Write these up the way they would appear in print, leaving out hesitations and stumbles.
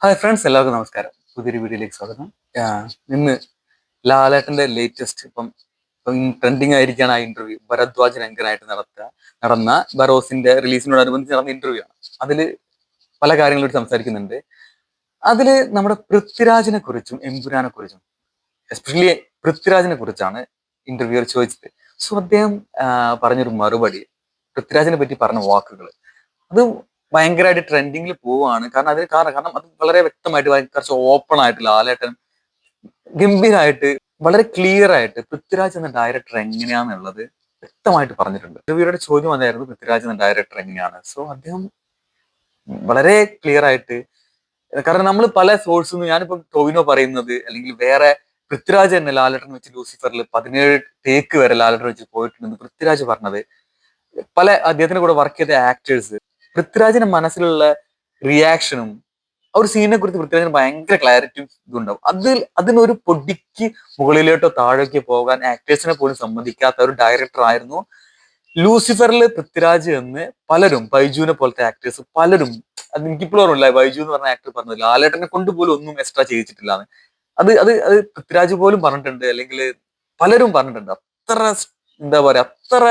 Hi friends, എല്ലാവർക്കും നമസ്കാരം. പുതിയൊരു വീഡിയോയിലേക്ക് സ്വാഗതം. ഇന്ന് ലാലേട്ടന്റെ ലേറ്റസ്റ്റ് ഇപ്പം ട്രെൻഡിങ് ആയിരിക്കുകയാണ് ആ ഇന്റർവ്യൂ. ഭരദ്വാജ് രംഗനായിട്ട് നടന്ന ബറോസിന്റെ റിലീസിനോടനുബന്ധിച്ച് നടന്ന ഇന്റർവ്യൂ ആണ്. അതിൽ പല കാര്യങ്ങളോട് സംസാരിക്കുന്നുണ്ട്. അതിൽ നമ്മുടെ പൃഥ്വിരാജിനെ കുറിച്ചും എമ്പുരാനെ കുറിച്ചും, എസ്പെഷ്യലി പൃഥ്വിരാജിനെ കുറിച്ചാണ് ഇന്റർവ്യൂർ ചോദിച്ചത്. സോ അദ്ദേഹം പറഞ്ഞൊരു മറുപടി, പൃഥ്വിരാജിനെ പറ്റി പറഞ്ഞ വാക്കുകൾ, അത് ഭയങ്കരമായിട്ട് ട്രെൻഡിങ്ങിൽ പോവുകയാണ്. കാരണം അത് വളരെ വ്യക്തമായിട്ട് കുറച്ച് ഓപ്പൺ ആയിട്ട് ലാലേട്ടൻ ഗംഭീരമായിട്ട് വളരെ ക്ലിയർ ആയിട്ട് പൃഥ്വിരാജ് എന്ന ഡയറക്ടർ എങ്ങനെയാന്നുള്ളത് വ്യക്തമായിട്ട് പറഞ്ഞിട്ടുണ്ട്. രവിയുടെ ചോദ്യം അതായിരുന്നു, പൃഥ്വിരാജ് എന്ന ഡയറക്ടർ എങ്ങനെയാണ്. സോ അദ്ദേഹം വളരെ ക്ലിയർ ആയിട്ട്, കാരണം നമ്മൾ പല സോഴ്സിൽ നിന്ന്, ഞാനിപ്പോ ടോവിനോ പറയുന്നത് അല്ലെങ്കിൽ വേറെ പൃഥ്വിരാജ് തന്നെ ലാലേട്ടൻ വെച്ച് ലൂസിഫറിൽ 17 ടേക്ക് വരെ ലാലേട്ടൻ വെച്ച് പോയിട്ടുണ്ടെന്ന് പൃഥ്വിരാജ് പറഞ്ഞത്, പല അദ്ദേഹത്തിന്റെ കൂടെ വർക്ക് ചെയ്ത ആക്ടേഴ്സ് പൃഥ്വിരാജിന്റെ മനസ്സിലുള്ള റിയാക്ഷനും ആ ഒരു സീനിനെ കുറിച്ച് പൃഥ്വിരാജിന് ഭയങ്കര ക്ലാരിറ്റിയും ഇതുണ്ടാവും. അതിനൊരു പൊടിക്ക് മുകളിലോട്ടോ താഴേക്കോ പോകാൻ ആക്ടേഴ്സിനെ പോലും സമ്മതിക്കാത്ത ഒരു ഡയറക്ടർ ആയിരുന്നു ലൂസിഫറിൽ പൃഥ്വിരാജ് എന്ന് പലരും, ബൈജുവിനെ പോലത്തെ ആക്ടേഴ്സ് പലരും, അത് എനിക്കിപ്പോഴും ഓർമ്മയില്ല, ബൈജു എന്ന് പറഞ്ഞ ആക്ടർ പറഞ്ഞത് ലാലേട്ടനെ കൊണ്ട് പോലും ഒന്നും എക്സ്ട്രാ ചെയ്യിച്ചിട്ടില്ല. അത് അത് അത് പൃഥ്വിരാജ് പോലും പറഞ്ഞിട്ടുണ്ട്, അല്ലെങ്കിൽ പലരും പറഞ്ഞിട്ടുണ്ട്. അത്ര എന്താ പറയാ, അത്ര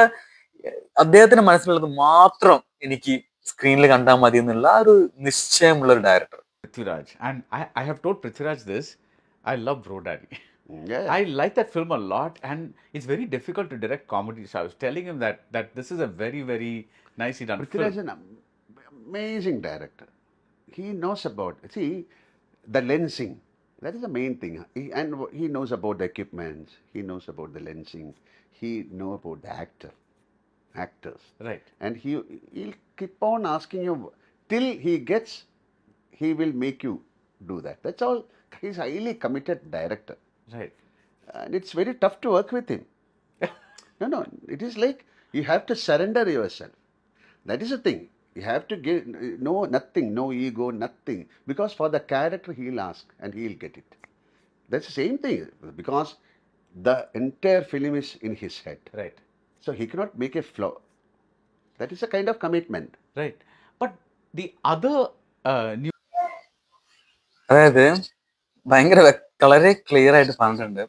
അദ്ദേഹത്തിന്റെ മനസ്സിലുള്ളത് മാത്രം എനിക്ക് സ്ക്രീനിൽ കണ്ടാൽ മതി എന്നുള്ള ആ ഒരു നിശ്ചയമുള്ള ഒരു director. Prithviraj. And I have told Prithviraj this. I love Bro Daddy. Yeah, I like that film a lot, and it's very difficult to direct comedy. So I was telling him that this is a very, very nicely done Prithviraj is film. an amazing director. He knows about, see, the lensing. That is the main thing. He knows about the equipment. He knows about the lensing. He knows about the actors. Right, And he'll keep on asking you till he gets, he will make you do that. That's all. He's a highly committed director. right, And it's very tough to work with him. No, it is like you have to surrender yourself. That is the thing. You have to give nothing, no ego, nothing. Because for the character, he'll ask and he'll get it. That's the same thing. Because the entire film is in his head. right, So he cannot make a flaw. That is a kind of commitment. right. But the other new അതായത് ഭയങ്കര വളരെ clear ആയിട്ട് പറഞ്ഞിട്ടുണ്ട്.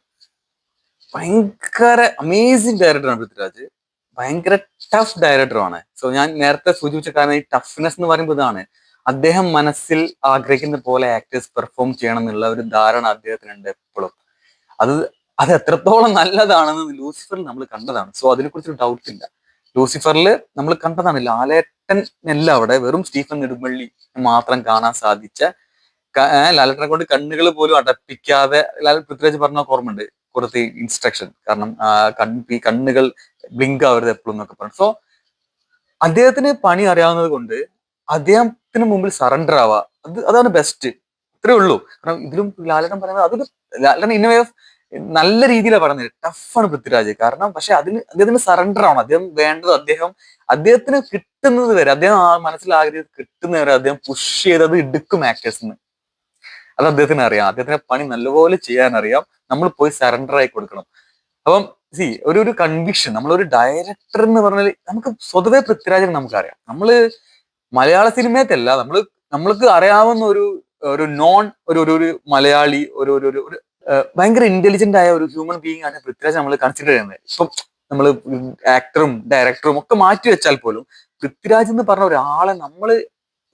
ഭയങ്കര amazing ഡയറക്ടറാണ് പൃഥ്വിരാജ്. ഭയങ്കര tough ഡയറക്ടറുമാണ്. So ഞാൻ നേരത്തെ സൂചിപ്പിച്ച കാരണം ഈ ടഫ്നെസ് എന്ന് പറയുമ്പോൾ ഇതാണ്, അദ്ദേഹം മനസ്സിൽ ആഗ്രഹിക്കുന്ന പോലെ ആക്ടേഴ്സ് പെർഫോം ചെയ്യണം എന്നുള്ള ഒരു ധാരണ അദ്ദേഹത്തിനുണ്ട് എപ്പോഴും. അത് അത് എത്രത്തോളം നല്ലതാണെന്ന് ലൂസിഫറിൽ നമ്മൾ കണ്ടതാണ്. സോ അതിനെക്കുറിച്ചൊരു ഡൗട്ട് ഇല്ല. ലൂസിഫറിൽ നമ്മൾ കണ്ടതാണ്, ലാലേട്ടൻ അല്ല അവിടെ, വെറും സ്റ്റീഫൻ നെടുമ്പള്ളി മാത്രം കാണാൻ സാധിച്ച, ലാലേട്ടനെ കൊണ്ട് കണ്ണുകൾ പോലും അടപ്പിക്കാതെ പൃഥ്വിരാജ് പറഞ്ഞ ഓർമ്മയുണ്ട് കൊടുത്ത ഇൻസ്ട്രക്ഷൻ. കാരണം ഈ കണ്ണുകൾ ബ്ലിങ്ക് ആവരുത് എപ്പോഴും എന്നൊക്കെ പറഞ്ഞു. സോ അദ്ദേഹത്തിന് പണി അറിയാവുന്നത് കൊണ്ട് അദ്ദേഹത്തിന് മുമ്പിൽ സറണ്ടർ ആവുക, അതാണ് ബെസ്റ്റ്. ഇത്രേ ഉള്ളൂ. കാരണം ഇതിലും ലാലേട്ടൻ പറയുന്നത്, അതൊരു ലാലേട്ടൻ ഇന്ന വേ ഓഫ് നല്ല രീതിയിലാണ് പറഞ്ഞത്. ടഫാണ് പൃഥ്വിരാജ്. കാരണം പക്ഷെ അദ്ദേഹത്തിന് സറണ്ടർ ആവണം. അദ്ദേഹം വേണ്ടത്, അദ്ദേഹത്തിന് കിട്ടുന്നത് വരെ, അദ്ദേഹം ആ മനസ്സിൽ ആഗ്രഹിച്ച് കിട്ടുന്നവരെ അദ്ദേഹം പുഷ് ചെയ്തത് എടുക്കും ആക്ടേഴ്സിന്. അത് അദ്ദേഹത്തിന് അറിയാം. അദ്ദേഹത്തിന് പണി നല്ലപോലെ ചെയ്യാൻ അറിയാം. നമ്മൾ പോയി സറണ്ടർ ആയി കൊടുക്കണം. അപ്പം ഒരു കൺവിക്ഷൻ, നമ്മളൊരു ഡയറക്ടർ എന്ന് പറഞ്ഞാൽ, നമുക്ക് സ്വതവേ പൃഥ്വിരാജിനെ നമുക്കറിയാം. നമ്മള് മലയാള സിനിമയത്തല്ല, നമ്മൾക്ക് അറിയാവുന്ന ഒരു നോൺ ഒരു മലയാളി, ഒരു ഭയങ്കര ഇന്റലിജന്റ് ആയ ഒരു ഹ്യൂമൻ ബീയിങ് ആണ് പൃഥ്വിരാജ് നമ്മൾ കൺസിഡർ ചെയ്യുന്നത്. ഇപ്പം നമ്മൾ ആക്ടറും ഡയറക്ടറും ഒക്കെ മാറ്റി വെച്ചാൽ പോലും പൃഥ്വിരാജ് എന്ന് പറഞ്ഞ ഒരാളെ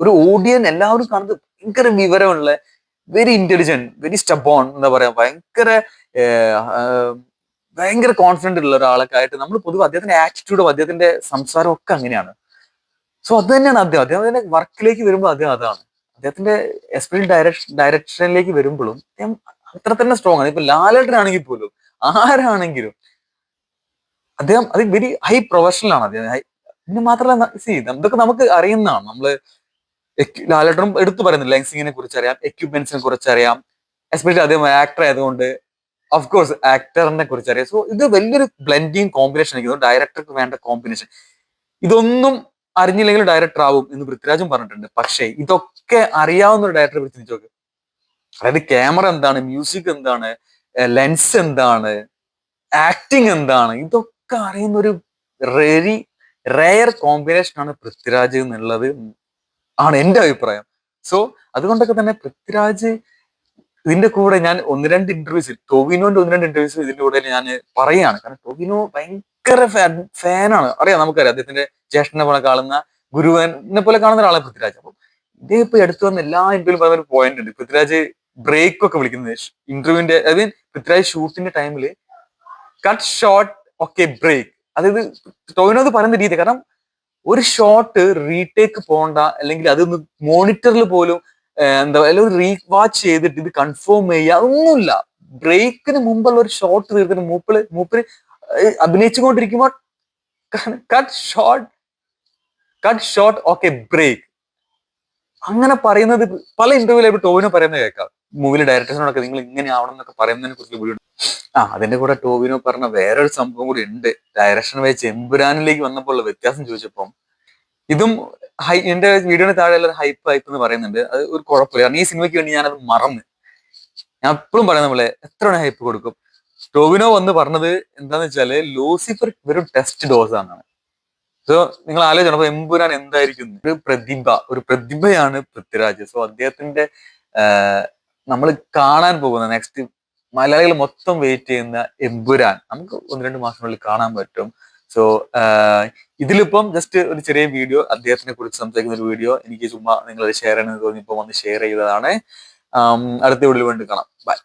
ഒരു ഓഡിയൻസ് എല്ലാവരും കാണുന്നത് ഭയങ്കര വിവരമുള്ള, വെരി ഇന്റലിജന്റ്, വെരി സ്റ്റബോൺ, എന്താ പറയാ, ഭയങ്കര കോൺഫിഡന്റ് ഉള്ള ഒരാളൊക്കെ ആയിട്ട് നമ്മൾ പൊതുവെ അദ്ദേഹത്തിന്റെ ആറ്റിറ്റ്യൂഡും അദ്ദേഹത്തിന്റെ സംസാരവും ഒക്കെ അങ്ങനെയാണ്. സോ അത് തന്നെയാണ് അദ്ദേഹത്തിന്റെ വർക്കിലേക്ക് വരുമ്പോൾ അതാണ് അദ്ദേഹത്തിന്റെ എസ്പെഷ്യൽ ഡയറക്ഷനിലേക്ക് വരുമ്പോഴും അദ്ദേഹം അത്ര തന്നെ സ്ട്രോങ് ആണ്. ഇപ്പൊ ലാലേട്ടനാണെങ്കിൽ പോലും, ആരാണെങ്കിലും അദ്ദേഹം അത് വെരി ഹൈ പ്രൊഫഷണൽ ആണ് അദ്ദേഹം. പിന്നെ മാത്രമല്ല, ഇതൊക്കെ നമുക്ക് അറിയുന്നതാണ്. നമ്മള് ലാലേട്ടനും എടുത്തു പറയുന്നത് ലെൻസിങ്ങിനെ കുറിച്ച് അറിയാം, എക്യുപ്മെന്റ്സിനെ കുറിച്ച് അറിയാം. എസ്പെഷ്യലി അദ്ദേഹം ആക്ടർ ആയതുകൊണ്ട് ഓഫ് കോഴ്സ് ആക്ടറിനെ കുറിച്ച് അറിയാം. സോ ഇത് വലിയൊരു ബ്ലെൻഡിങ് കോമ്പിനേഷൻ ആയിരിക്കും ഡയറക്ടർക്ക് വേണ്ട കോമ്പിനേഷൻ. ഇതൊന്നും അറിഞ്ഞില്ലെങ്കിൽ ഡയറക്ടർ ആവും എന്ന് പൃഥ്വിരാജും പറഞ്ഞിട്ടുണ്ട്. പക്ഷേ ഇതൊക്കെ അറിയാവുന്ന ഒരു ഡയറക്ടറെ കുറിച്ച് ചോദിക്കും. അതായത് ക്യാമറ എന്താണ്, മ്യൂസിക് എന്താണ്, ലെൻസ് എന്താണ്, ആക്ടിങ് എന്താണ്, ഇതൊക്കെ അറിയുന്ന ഒരു വെരി റെയർ കോമ്പിനേഷൻ ആണ് പൃഥ്വിരാജ് എന്നുള്ളത് ആണ് എന്റെ അഭിപ്രായം. സോ അതുകൊണ്ടൊക്കെ തന്നെ പൃഥ്വിരാജ് ഇതിന്റെ കൂടെ ഞാൻ ഒന്ന് രണ്ട് ഇന്റർവ്യൂസിൽ ടോവിനോന്റെ ഒന്ന് രണ്ട് ഇന്റർവ്യൂസിൽ ഇതിന്റെ കൂടെ ഞാൻ പറയുകയാണ്. കാരണം ടോവിനോ ഭയങ്കര ഫാനാണ്. അറിയാം, നമുക്കറിയാം അദ്ദേഹത്തിന്റെ ജ്യേഷ്ഠനെ പോലെ കാണുന്ന, ഗുരുവനെ പോലെ കാണുന്ന ഒരാളെ പൃഥ്വിരാജ്. അപ്പം ഇതേ ഇപ്പൊ എടുത്തു വന്ന എല്ലാ ഇന്റർവ്യൂലും പറയുന്ന ഒരു പോയിന്റ് ഉണ്ട്. പൃഥ്വിരാജ് ബ്രേക്ക് ഒക്കെ വിളിക്കുന്നത് ഇന്റർവ്യൂവിന്റെ, അതായത് പൃഥ്വിരാജ് ഷൂട്ടിന്റെ ടൈമില് കട്ട് ഷോട്ട് ഓക്കെ ബ്രേക്ക്, അതായത് ടോവിനോ അത് പറയുന്ന രീതി. കാരണം ഒരു ഷോട്ട് റീടേക്ക് പോണ്ട, അല്ലെങ്കിൽ അതൊന്ന് മോണിറ്ററിൽ പോലും എന്താ പറയുക ഒരു റീവാച്ച് ചെയ്തിട്ട് ഇത് കൺഫേം ചെയ്യുക, അതൊന്നുമില്ല. ബ്രേക്കിന് മുമ്പുള്ള ഒരു ഷോട്ട് തീർത്തിട്ട് മൂപ്പര് അഭിനയിച്ചുകൊണ്ടിരിക്കുമ്പോൾ കട്ട് ഷോട്ട് ഓക്കെ ബ്രേക്ക് അങ്ങനെ പറയുന്നത് പല ഇന്റർവ്യൂലായിട്ട് ടോവിനോ പറയുന്നത് കേൾക്കാം. മൂവിയിലെ ഡയറക്ടേഴ്സിനോടൊക്കെ നിങ്ങൾ ഇങ്ങനെ ആവണം എന്നൊക്കെ പറയുന്നതിനെ കുറിച്ച് വീഡിയോ. അതിന്റെ കൂടെ ടോവിനോ പറഞ്ഞ വേറൊരു സംഭവം കൂടി ഉണ്ട്. ഡയറക്ഷൻ വെച്ച് എമ്പുരാനിലേക്ക് വന്നപ്പോൾ ഉള്ള വ്യത്യാസം ചോദിച്ചപ്പം, ഇതും എന്റെ വീഡിയോയുടെ താഴെ ഉള്ള ഹൈപ്പ് എന്ന് പറയുന്നുണ്ട്. അത് ഒരു കുഴപ്പമില്ല, കാരണം ഈ സിനിമയ്ക്ക് വേണ്ടി ഞാനത് മറന്ന്. ഞാൻ എപ്പോഴും പറയുന്ന പോലെ എത്ര ഹൈപ്പ് കൊടുക്കും. ടോവിനോ വന്ന് പറഞ്ഞത് എന്താന്ന് വെച്ചാല് ലൂസിഫർ വെറും ടെസ്റ്റ് ഡോസ് ആണ്. സോ നിങ്ങൾ ആലോചിക്കണം, അപ്പൊ എമ്പുരാൻ എന്തായിരിക്കും. ഒരു പ്രതിഭയാണ് പൃഥ്വിരാജ്. സോ അദ്ദേഹത്തിന്റെ നമ്മൾ കാണാൻ പോകുന്ന നെക്സ്റ്റ് മലയാളികൾ മൊത്തം വെയിറ്റ് ചെയ്യുന്ന എമ്പുരാൻ നമുക്ക് 1-2 മാസത്തിനുള്ളിൽ കാണാൻ പറ്റും. സോ ഇതിലിപ്പം ജസ്റ്റ് ഒരു ചെറിയ വീഡിയോ, അദ്ദേഹത്തിനെ കുറിച്ച് സംസാരിക്കുന്ന ഒരു വീഡിയോ എനിക്ക് ചുമ്മാ നിങ്ങളത് ഷെയർ ചെയ്യണമെന്ന് തോന്നി ഇപ്പൊ വന്ന് ഷെയർ ചെയ്തതാണ്. അടുത്ത വീഡിയോയിൽ വേണ്ടി കാണാം. ബൈ.